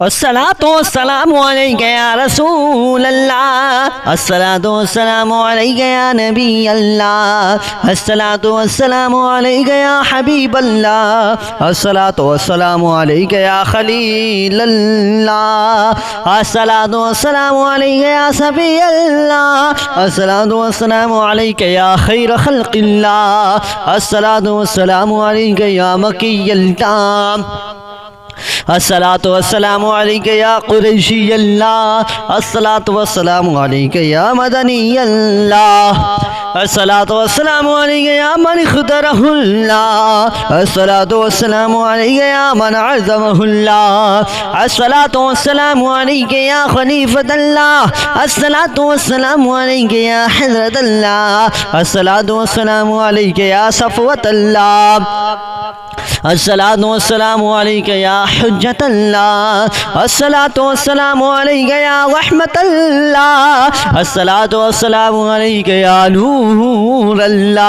अस्सलातु वस्सलामु अलैका या रसूल अल्लाह, अस्सलातु वस्सलामु अलैका या नबी अल्लाह, अस्सलातु वस्सलामु अलैका या हबीब अल्लाह, अस्सलातु वस्सलामु अलैका या खलील अल्लाह, अस्सलातु वस्सलामु अलैका या सफी अल्लाह, अस्सलातु वस्सलामु अलैका या खैर खल्क़िल्लाह, अस्सलातु वस्सलामु अलैका या मकियल ताम, अस्सलातु वस्सलामु अलैका या कुरैशी अल्लाह, अस्सलातु वस्सलामु अलैका या मदनी अल्लाह, अस्सलातु वस्सलामु अलैका या मन इख्तरहुल्लाह, अस्सलातु वस्सलामु अलैका या मन अज़महुल्लाह, अस्सलातु वस्सलामु अलैका या खलीफतल्लाह, अस्सलातु वस्सलामु अलैका या हज़रतल्लाह, अस्सलातु वस्सलामु अलैका या सफ़वतल्लाह, अस्सलातु वस्सलामु अलैका या हुज्जतल्लाह, अस्सलातु वस्सलामु अलैका या रहमतल्लाह, अस्सलातु वस्सलामु अलैका या नूरल्लाह,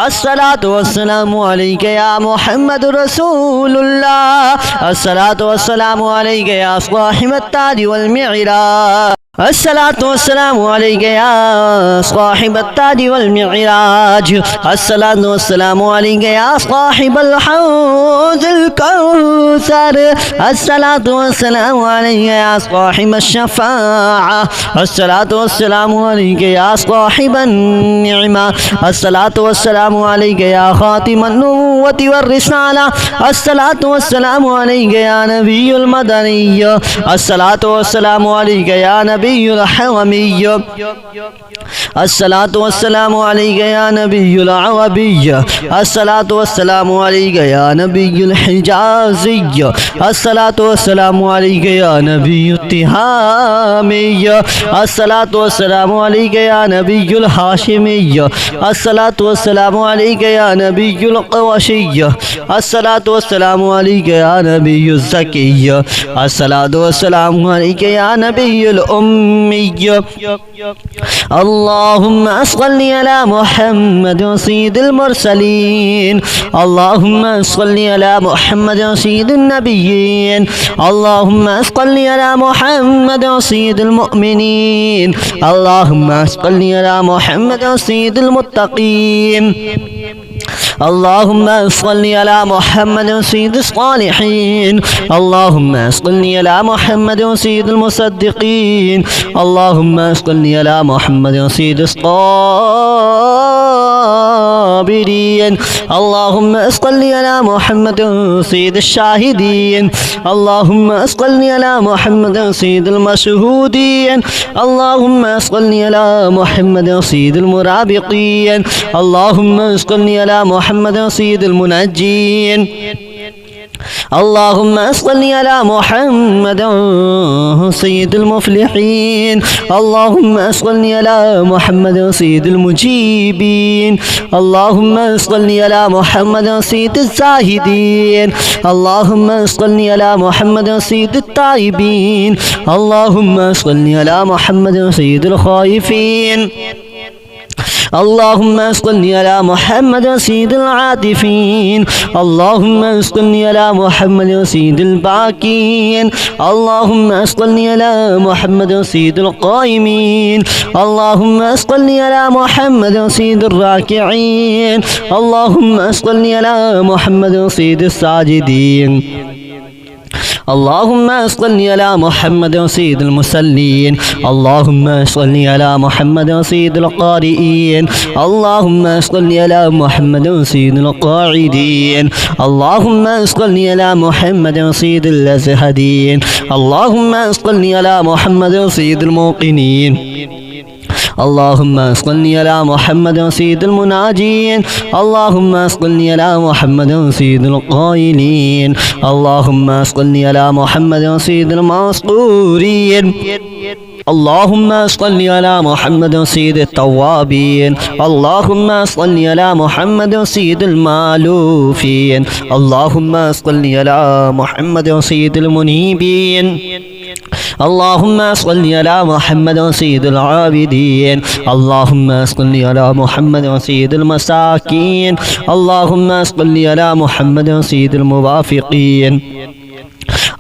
अस्सलातु वस्सलामु अलैका या मुहम्मद रसूलुल्लाह, अस्सलातु वस्सलामु अलैका या साहिबत ताज वल मिअराज, अस्सलातु वस्सलामु अलैका या साहिबत ताज वल मिअराज, अस्सलातु वस्सलामु अलैका या साहिबल हौज़िल कौसर, अस्सलातु वस्सलामु अलैका या साहिबश शफ़ाअह, अस्सलातु वस्सलामु अलैका या साहिबन निअमा, अस्सलातु वस्सलामु अलैका या खातिमन नबुव्वति वर रिसाला, अस्सलातु वस्सलामु अलैका या नबियुल मदनिय्य, अस्सलातु वस्सलामु अलैका या नबियुल हरमिय्य, अस्सलातु वस्सलामु अलैका या नबियुल अरबिय्य, अस्सलातु वस्सलामु अलैका या नबियुल हिजाज़िय्य, अस्सलातु वस्सलामु अलैका या नबियुत तिहामिय्य, अस्सलातु वस्सलामु अलैका या नबियुल हाशिमिय्य, अस्सलातु वस्सलामु अलैका या नबियुल क़ुरैशिय्य, अस्सलातु वस्सलामु अलैका या नबियुल ज़किय्य, अस्सलातु वस्सलामु अलैका या नबियुल उम्मिय्य, अल्लाहुम्मा सल्लि अला मुहम्मद सय्यिदिल मुरसलीन, अल्लाहुम्मा सल्लि अला मुहम्मद सय्यिदिन नबिय्यीन, अल्लाहुम्मा सल्लि अला मुहम्मद सय्यिदिल मुअमिनीन, अल्लाहुम्मा सल्लि अला मुहम्मद सय्यिदिल मुत्तक़ीन, अल्लाहुम्मा सल्लि अला मुहम्मद सय्यिदिस सालिहीन, अल्लाहुम्मा सल्लि अला मुहम्मद सय्यिदिल मुसद्दिक़ीन, अल्लाहुम्मा सल्लि अला मुहम्मद सय्यिदिस साबिरीन, अल्लाहुम्मा सल्लि अला मुहम्मद सय्यिदिश शाहिदीन, अल्लाहुम्मा सल्लि अला मुहम्मद सय्यिदिल मशहूदीन, अल्लाहुम्मा सल्लि अला मुहम्मद सय्यिदिल मुराबिक़ीन, अल्लाहुम्मा सल्लि अला मुहम्मद सय्यिदिल मुनज्जीन, अल्लाहुम्मा सल्लि अला मुहम्मद सय्यिदिल मुफ़्लिहीन, अल्लाहुम्मा सल्लि अला मुहम्मद सय्यिदिल मुजीबीन, अल्लाहुम्मा सल्लि अला मुहम्मद सय्यिदिज़ ज़ाहिदीन, अल्लाहुम्मा सल्लि अला मुहम्मद सय्यिदित ताइबीन, अल्लाहुम्मा सल्लि अला मुहम्मद सय्यिदिल ख़ाइफ़ीन, अल्लाहुम्मा सल्लि अला मुहम्मद सय्यिदिल आतिफ़ीन, अल्लाहुम्मा सल्लि अला मुहम्मद सय्यिदिल बाकीन, अल्लाहुम्मा सल्लि अला मुहम्मद सय्यिदिल क़ाइमीन, अल्लाहुम्मा सल्लि अला मुहम्मद सय्यिदिर राकिईन, अल्लाहुम्मा सल्लि अला मुहम्मद सय्यिदिस साजिदीन, अल्लाहुम्मा सल्लि अला मुहम्मद सय्यिदिल मुसल्लीन, अल्लाहुम्मा सल्लि अला मुहम्मद सय्यिदिल क़ारिईन, अल्लाहुम्मा सल्लि अला मुहम्मद सय्यिदिल क़ाइदीन, अल्लाहुम्मा सल्लि अला मुहम्मद सय्यिदिल अज़हदीन, अल्लाहुम्मा सल्लि अला मुहम्मद सय्यिदिल मूक़िनीन, अल्लाहुम्मा सल्लि अला मुहम्मद सय्यिदिल मुनाजीन, अल्लाहुम्मा सल्लि अला मुहम्मद सय्यिदिल क़ाइलीन, अल्लाहुम्मा सल्लि अला मुहम्मद सय्यिदिल मस्क़ूरीन, अल्लाहुम्मा सल्लि अला मुहम्मद सय्यिदित तव्वाबीन, अल्लाहुम्मा सल्लि अला मुहम्मद सय्यिदिल मालूफ़ीन, अल्लाहुम्मा सल्लि अला मुहम्मद सय्यिदिल मुनीबीन, अल्लाहुम्मा सल्लि अला मुहम्मद सय्यिदिल आबिदीन, अल्लाहुम्मा सल्लि अला मुहम्मद सय्यिदिल मसाकीन, अल्लाहुम्मा सल्लि अला मुहम्मद सय्यिदिल मुवाफ़िक़ीन,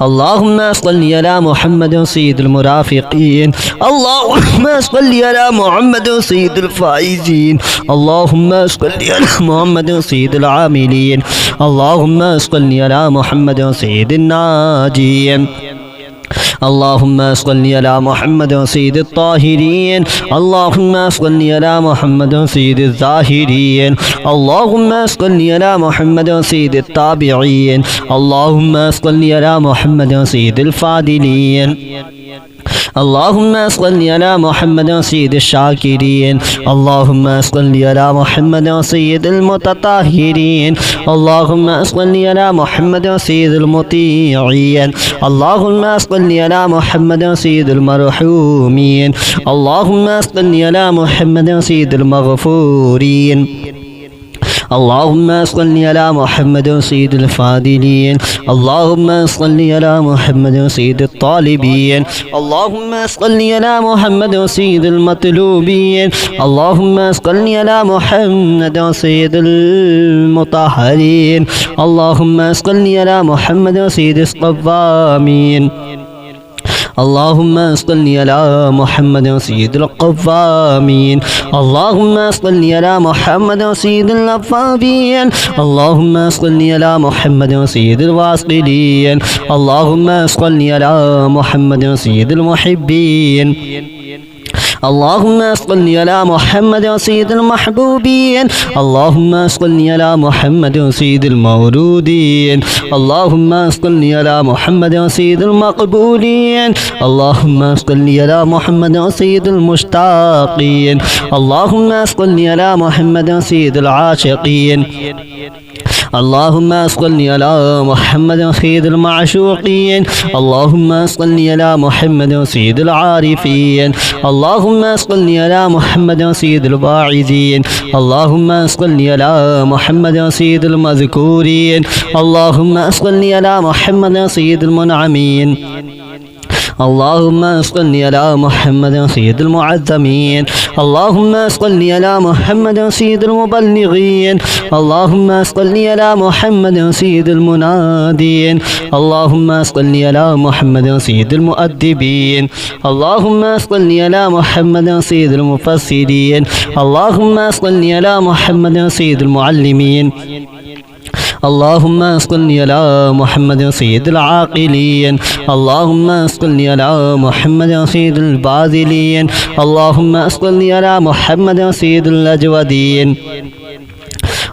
اللهم صل على محمد سيد المرافقين اللهم صل على محمد سيد الفائزين اللهم صل على محمد سيد العاملين اللهم صل على محمد سيد الناجين اللهم صل على محمد سيد الطاهرين اللهم صل على محمد سيد الزاهرين اللهم صل على محمد سيد التابعين اللهم صل على محمد سيد الفاضلين اللهم صل على محمد سيد الشاكرين اللهم صل على محمد سيد المتطهرين اللهم صل على محمد سيد المطيعين اللهم صل على محمد سيد المرحومين اللهم صل على محمد سيد المغفورين اللهم صل على محمد سيد الفاضلين اللهم صل على محمد سيد الطالبين اللهم صل على محمد سيد المطلوبين اللهم صل على محمد سيد المطهرين اللهم صل على محمد سيد الصوامين اللهم صل على محمد سيد القوامين اللهم صل على محمد سيد الأوابين اللهم صل على محمد سيد الواصلين اللهم صل على محمد سيد المحبين اللهم صل على محمد سيد المحبوبين اللهم صل على محمد سيد المولودين اللهم صل على محمد سيد المقبولين اللهم صل على محمد سيد المشتاقين اللهم صل على محمد سيد العاشقين اللهم صل على محمد سيد المعشوقين اللهم صل على محمد سيد العارفين اللهم صل على محمد سيد الواعظين اللهم صل على محمد سيد المذكورين اللهم صل على محمد سيد المنعمين اللهم صل على محمد سيد المعظمين اللهم صل على محمد سيد المبلغين اللهم صل على محمد سيد المنادين اللهم صل على محمد سيد المؤدبين اللهم صل على محمد سيد المفسرين اللهم صل على محمد سيد المعلمين اللهم صل على محمد سيد العاقلين اللهم صل على محمد سيد الباذلين اللهم صل على محمد سيد الأجودين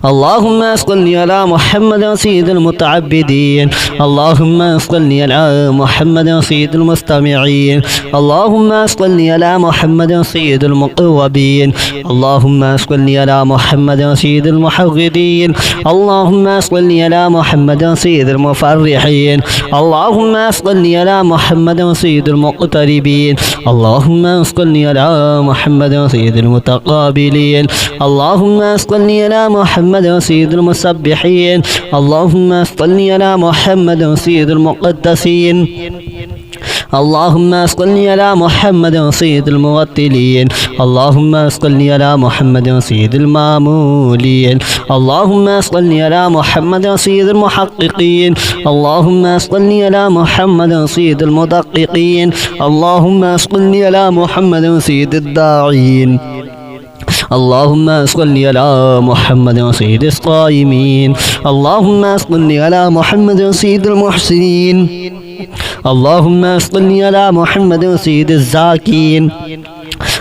اللهم صل على محمد سيد المتعبدين اللهم صل على محمد سيد المستمعين اللهم صل على محمد سيد المقوبين اللهم صل على محمد سيد المحغدين اللهم صل على محمد سيد المفرحين اللهم صل على محمد سيد المقتربين اللهم صل على محمد سيد المتقابلين اللهم صل على محمد سيد المسبحين اللهم صل على محمد سيد المقدسين اللهم صل على محمد سيد المغتلين اللهم صل على محمد سيد المامولين اللهم صل على محمد سيد المحققين اللهم صل على محمد سيد المدققين اللهم صل على محمد سيد الداعين اللهم صل على محمد سيد الصائمين اللهم صل على محمد سيد المحسنين اللهم صل على محمد سيد الزاكين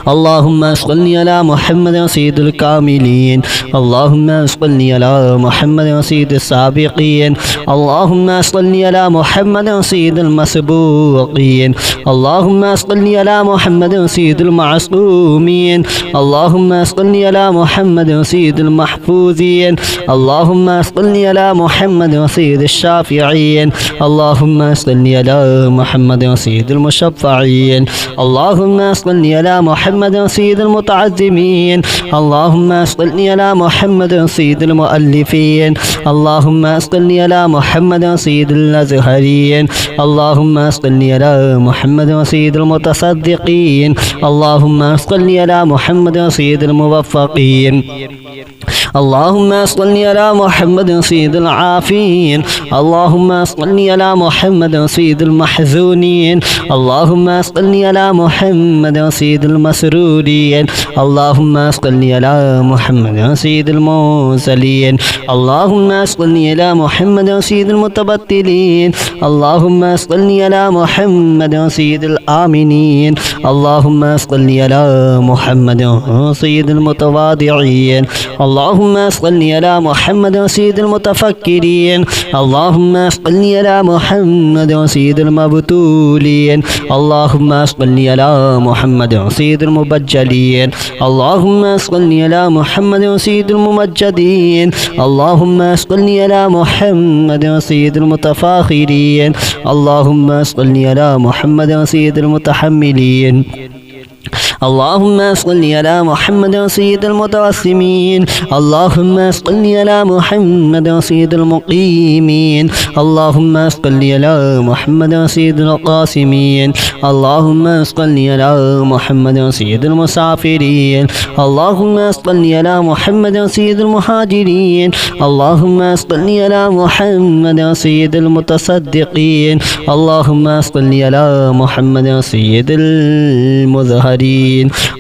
اللهم صل على محمد سيد الكاملين اللهم صل على محمد سيد السابقين اللهم صل على محمد سيد المسبوقين اللهم صل على محمد سيد المعصومين اللهم صل على محمد سيد المحفوظين اللهم صل على محمد سيد الشافعين اللهم صل على محمد سيد المشفعين اللهم صل على محمد سيد المتعظمين اللهم صل على محمد سيد المؤلفين اللهم صل على محمد سيد الأزهرين اللهم صل على محمد سيد المتصدقين اللهم صل على محمد سيد الموفقين اللهم صل على محمد سيد العافين اللهم صل على محمد سيد المحزونين اللهم صل على محمد سيد المسرورين اللهم صل على محمد سيد المرسلين اللهم صل على محمد سيد المتبتلين اللهم صل على محمد سيد الآمنين اللهم صل على محمد سيد المتواضعين اللهم صل على محمد سيد المتفكرين اللهم صل على محمد سيد المبتولين اللهم صل على محمد سيد المبجلين اللهم صل على محمد سيد الممجدين اللهم صل على محمد سيد المتفاخرين اللهم صل على محمد سيد المتحملين اللهم صل على محمد سيد المتوسمين اللهم صل على محمد سيد المقيمين اللهم صل على محمد سيد القاسمين اللهم صل على محمد سيد المسافرين اللهم صل على محمد سيد المهاجرين اللهم صل على محمد سيد المتصدقين اللهم صل على محمد سيد المظهرين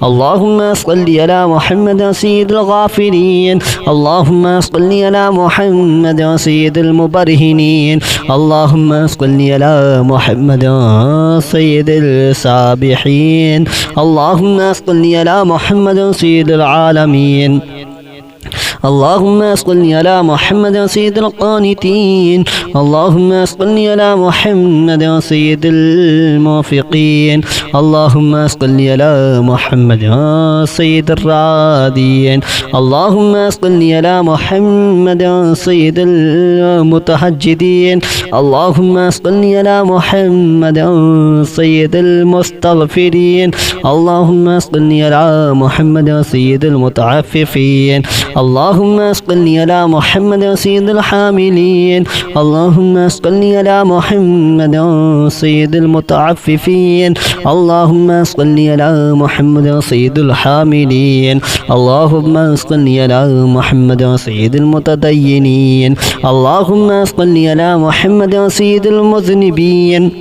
اللهم صل على محمد سيد الغافرين اللهم صل على محمد سيد المبرهنين اللهم صل على محمد سيد السابحين اللهم صل على محمد سيد العالمين اللهم صل على محمد سيد القانتين اللهم صل على محمد سيد الموفقين اللهم صل على محمد سيد الرادين اللهم صل على محمد سيد المتهجدين اللهم صل على محمد سيد المستغفرين اللهم صل على محمد سيد المتعففين اللهم صل على محمد سيد الحاملين اللهم صل على محمد سيد المتعففين اللهم صل على محمد سيد الحاملين اللهم صل على محمد سيد المتدينين اللهم صل على محمد سيد المذنبين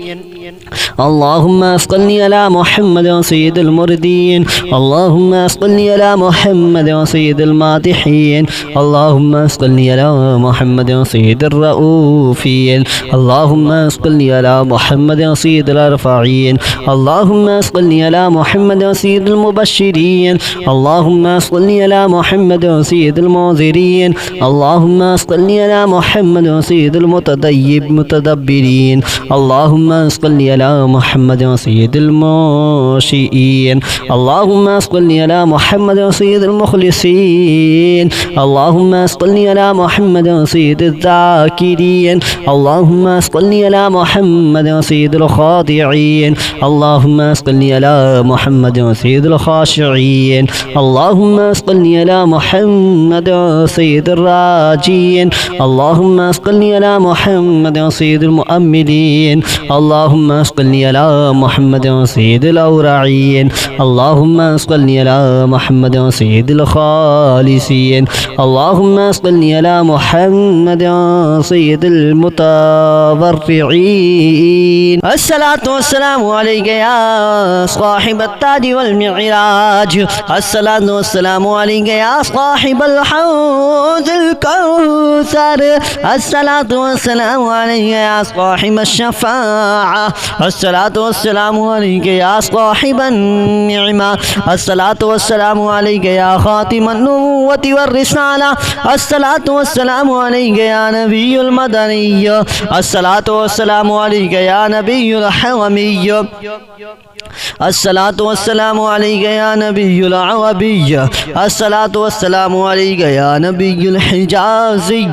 اللهم صل على محمد سيد المردين اللهم صل على محمد سيد المادحين اللهم صل على محمد سيد الرؤوفين اللهم صل على محمد سيد الأرفعين اللهم صل على محمد سيد المبشرين اللهم صل على محمد سيد المنذرين اللهم صل على محمد سيد المتديب متدبرين اللهم صل على محمد سيد المنشئين اللهم صل على محمد سيد المخلصين اللهم صل على محمد سيد الذاكرين اللهم صل على محمد سيد الخاضعين اللهم صل على محمد سيد الخاشعين اللهم صل على محمد سيد الراجين اللهم صل على محمد سيد المؤملين اللهم صل على محمد سيد الأورعين اللهم صل على محمد سيد الخالصين اللهم صل على محمد سيد المتضرعين الصلاة والسلام عليك يا صاحب التاج والمعراج الصلاة والسلام عليك يا صاحب الحوض الكوثر الصلاة والسلام عليك يا صاحب الشفاعة الصلاة والسلام عليك يا صاحب النعمة الصلاة والسلام عليك يا خاتم النبوة والرسالة الصلاة والسلام عليك يا نبي المدني الصلاة والسلام عليك يا نبي الحومي الصلاة والسلام عليك يا نبي العربي الصلاة والسلام عليك يا نبي الحجازي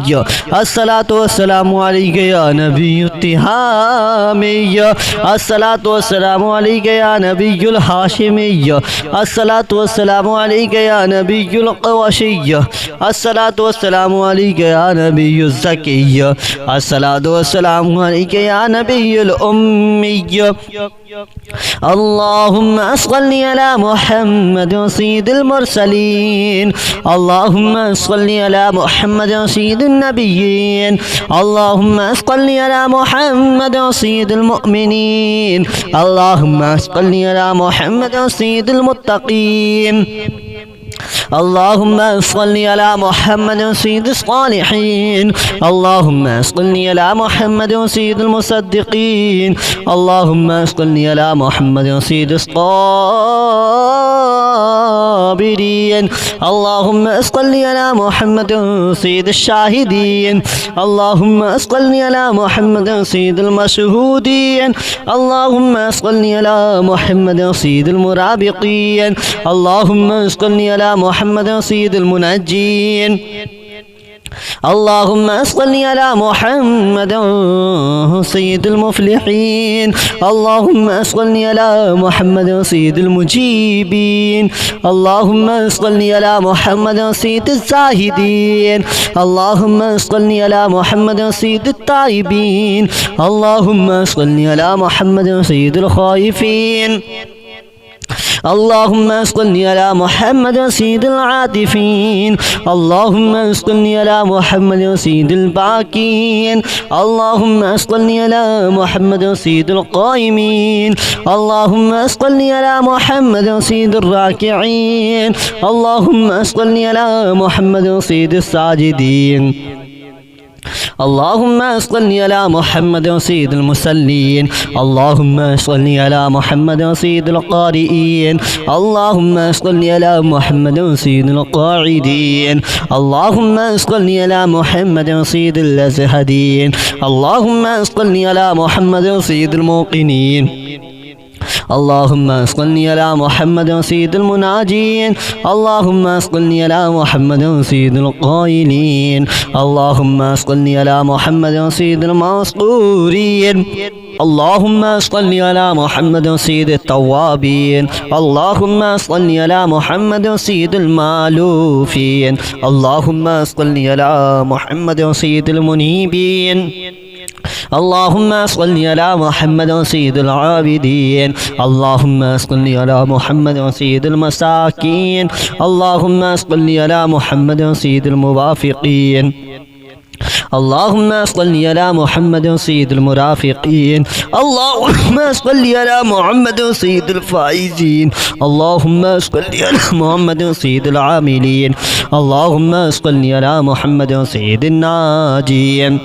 الصلاة والسلام عليك يا نبي التهامي الصلاة والسلام عليك يا نبي الهاشمي الصلاة والسلام عليك يا نبي القرشي الصلاة والسلام عليك يا نبي الزكي الصلاة والسلام عليك يا نبي الأمي اللهم صل على محمد سيد المرسلين اللهم صل على محمد سيد النبيين اللهم صل على محمد سيد المؤمنين اللهم صل على محمد سيد المتقين اللهم صل على محمد سيد الصالحين اللهم صل على محمد سيد المصدقين اللهم صل على محمد سيد الصابرين اللهم صل على محمد سيد الشاهدين اللهم صل على محمد سيد المشهودين اللهم صل على محمد سيد المرابطين اللهم صل على محمد سيد المنجين اللهم صل على محمد سيد المفلحين اللهم صل على محمد سيد المجيبين اللهم صل على محمد سيد الزاهدين اللهم صل على محمد سيد التائبين اللهم صل على محمد سيد الخائفين اللهم صل على محمد سيد العاطفين اللهم صل على محمد سيد الباكين اللهم صل على محمد سيد القائمين اللهم صل على محمد سيد الراكعين اللهم صل على محمد سيد الساجدين اللهم صل على محمد سيد المصلين اللهم صل على محمد سيد القارئين اللهم صل على محمد سيد القاعدين اللهم صل على محمد سيد الازهدين اللهم صل على محمد سيد الموقنين اللهم صل على محمد سيد المناجين اللهم صل على محمد سيد القائلين اللهم صل على محمد سيد المسطورين اللهم صل على محمد سيد التوابين اللهم صل على محمد سيد المالوفين اللهم صل على محمد سيد المنيبين اللهم صل على محمد سيد العابدين اللهم صل على محمد سيد المساكين اللهم صل على محمد سيد الموافقين اللهم صل على محمد سيد المرافقين اللهم صل على محمد سيد الفائزين اللهم صل على محمد سيد العاملين اللهم صل على محمد سيد الناجين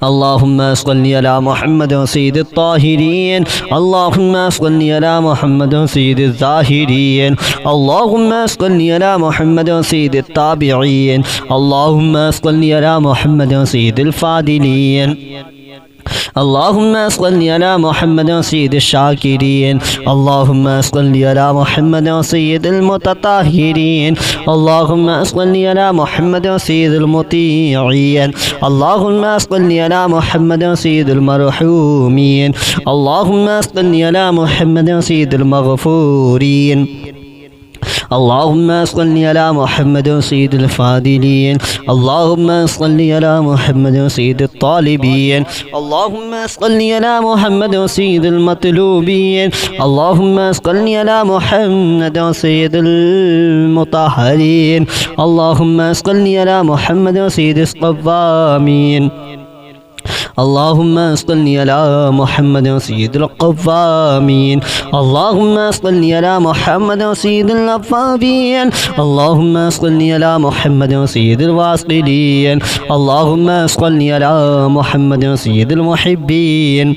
اللهم صل على محمد سيد الطاهرين اللهم صل على محمد سيد الزاهرين اللهم صل على محمد سيد التابعين اللهم صل على محمد سيد الفاضلين اللهم صل على محمد سيد الشاكرين اللهم صل على محمد سيد المتطهرين اللهم صل على محمد سيد المطيعين اللهم صل على محمد سيد المرحومين اللهم صل على محمد سيد المغفورين اللهم صل على محمد سيد الفاضلين اللهم صل على محمد سيد الطالبين اللهم صل على محمد سيد المطلوبين اللهم صل على محمد سيد المطهرين اللهم صل على محمد سيد الصوامين اللهم صل على محمد سيد القوامين اللهم صل على محمد سيد الأوابين اللهم صل على محمد سيد الواصلين اللهم صل على محمد سيد المحبين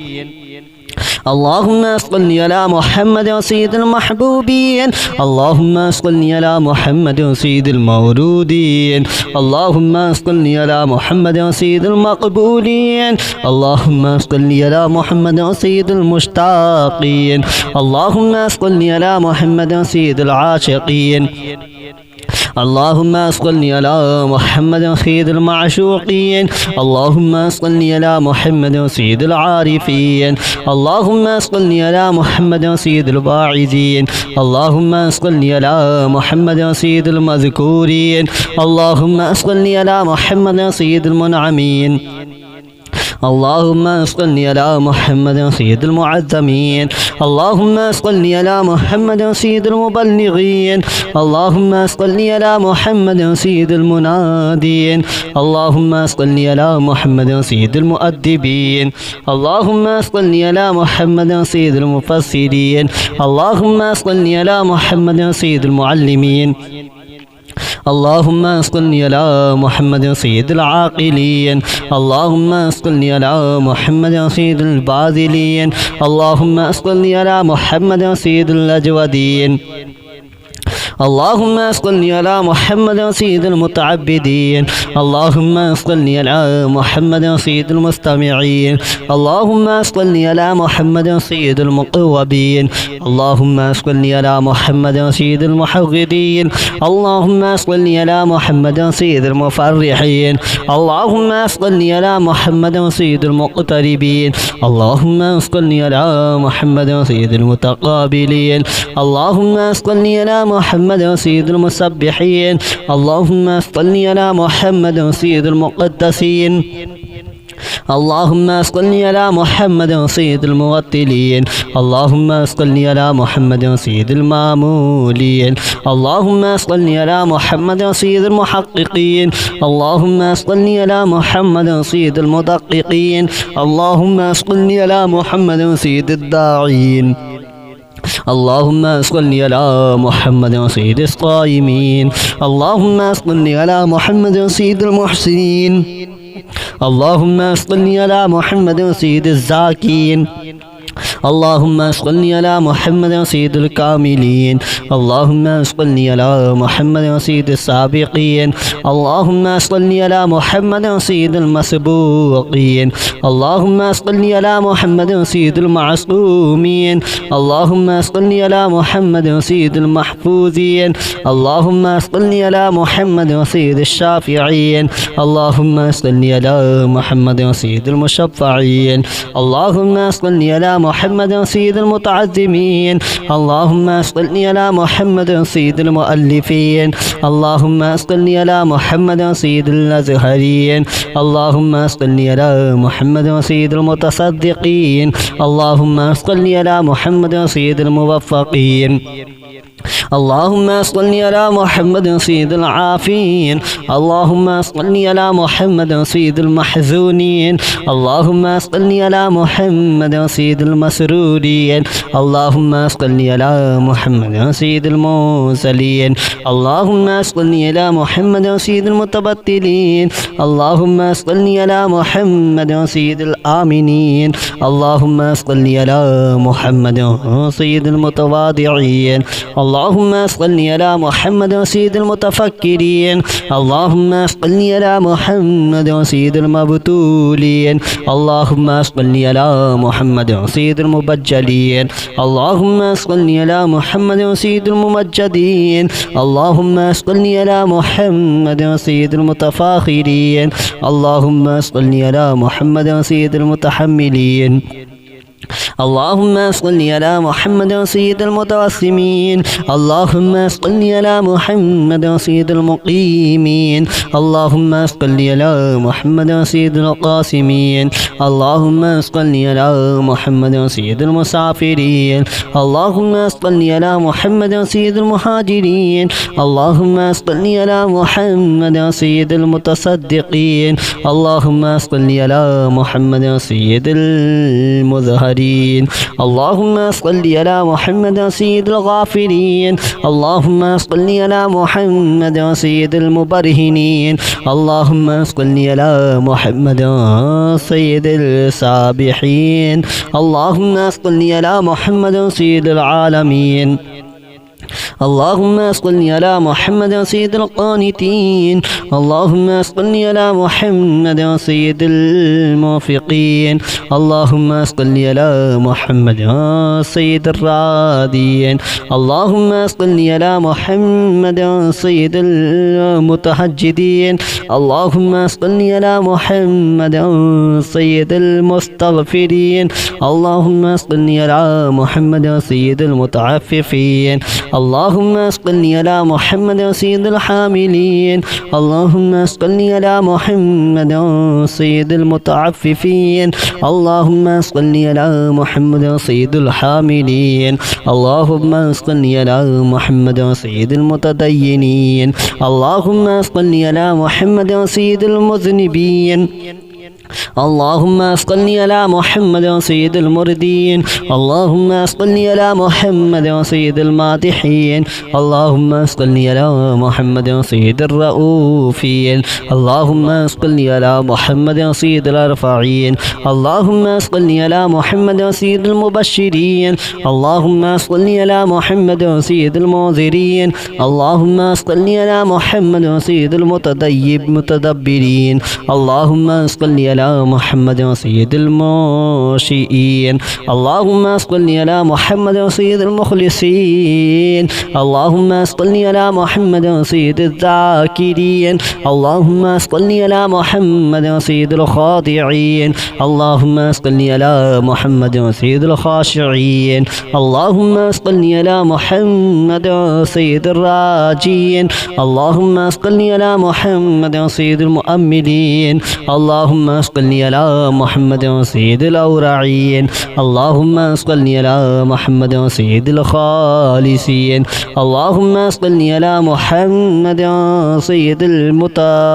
اللهم صل على محمد سيد المحبوبين اللهم صل على محمد سيد المولودين اللهم صل على محمد سيد المقبولين اللهم صل على محمد سيد المشتاقين اللهم صل على محمد سيد العاشقين اللهم صل على محمد سيد المعشوقين اللهم صل على محمد سيد العارفين اللهم صل على محمد سيد الواعظين اللهم صل على محمد سيد المذكورين اللهم صل على محمد سيد المنعمين اللهم صل على محمد سيد المعظمين اللهم صل على محمد سيد المبلغين اللهم صل على محمد سيد المنادين اللهم صل على محمد سيد المؤدبين اللهم صل على محمد سيد المفسرين اللهم صل على محمد سيد المعلمين اللهم صل على محمد سيد العاقلين اللهم صل على محمد سيد الباذلين اللهم صل على محمد سيد الأجودين اللهم صل على محمد سيد المتعبدين اللهم صل على محمد سيد المستمعين اللهم صل على محمد سيد المقوبين اللهم صل على محمد سيد المحغدين اللهم صل على محمد سيد المفرحين اللهم صل على محمد سيد المقتربين اللهم صل على محمد سيد المتقابلين اللهم صل على محمد سيد المسبحين اللهم صل على محمد سيد المقدسين اللهم صل على محمد سيد الموتلين اللهم صل على محمد سيد المامولين اللهم صل على محمد سيد المحققين اللهم صل على محمد سيد المدققين اللهم صل على محمد سيد الداعين اللهم صل على محمد سيد الصائمين اللهم صل على محمد سيد المحسنين اللهم صل على محمد سيد الزاكين اللهم صل على محمد سيد الكاملين اللهم صل على محمد سيد السابقين اللهم صل على محمد سيد المسبوقين اللهم صل على محمد سيد المعصومين اللهم صل على محمد سيد المحفوظين اللهم صل على محمد سيد الشافعين اللهم صل على محمد سيد المشفعين اللهم صل على محمد سيد المتعظمين اللهم صل على محمد سيد المؤلفين اللهم صل على محمد سيد الأزهرين اللهم صل على محمد سيد المتصدقين اللهم صل على محمد سيد الموفقين اللهم صل على محمد سيد العافين اللهم صل على محمد سيد المحزونين اللهم صل على محمد سيد المسرورين اللهم صل على محمد سيد المرسلين اللهم صل على محمد سيد المتبتلين اللهم صل على محمد سيد الآمنين اللهم صل على محمد سيد المتواضعين اللهم صل على محمد سيد المتفكرين اللهم صل على محمد سيد المبتولين اللهم صل على محمد سيد المبجلين اللهم صل على محمد سيد الممجدين اللهم صل على محمد سيد المتفاخرين اللهم صل على محمد سيد المتحملين اللهم صل على محمد سيد المتوسمين اللهم صل على محمد سيد المقيمين اللهم صل على محمد سيد القاسمين اللهم صل على محمد سيد المسافرين اللهم صل على محمد سيد المهاجرين اللهم صل على محمد سيد المتصدقين اللهم صل على محمد سيد المظهرين اللهم صل على محمد سيد الغافرين اللهم صل على محمد سيد المبرهنين اللهم صل على محمد سيد السابحين اللهم صل على محمد سيد العالمين اللهم صل على محمد سيد القانتين. اللهم صل على محمد سيد الموفقين. اللهم صل على محمد سيد الرادين. اللهم صل على محمد سيد المتهجدين. اللهم صل على محمد سيد المستغفرين. اللهم صل على محمد سيد المتعففين. اللهم صل على محمد سيد الحاملين. اللهم صل على محمد سيد المتعففين. اللهم صل على محمد سيد الحاملين. اللهم صل على محمد سيد المتدينين. اللهم صل على محمد سيد المذنبين. اللهم صل على محمد سيد المردين. اللهم صل على محمد سيد المادحين. اللهم صل على محمد سيد الرؤوفين. اللهم صل على محمد سيد الأرفعين. اللهم صل على محمد سيد المبشرين. اللهم صل على محمد سيد المنذرين. اللهم صل على محمد سيد المتدبرين. اللهم صل على محمد سيد المنشئين. اللهم صل على محمد سيد المخلصين. اللهم صل على محمد سيد الذاكرين. اللهم صل على محمد سيد الخاضعين. اللهم صل على محمد سيد الخاشعين. اللهم صل على محمد سيد الراجين. اللهم صل على محمد سيد المؤملين. اللهم صل على محمد سيد الأورعين. اللهم صل على محمد سيد الخالصين. اللهم صل على محمد سيد المتضرعين.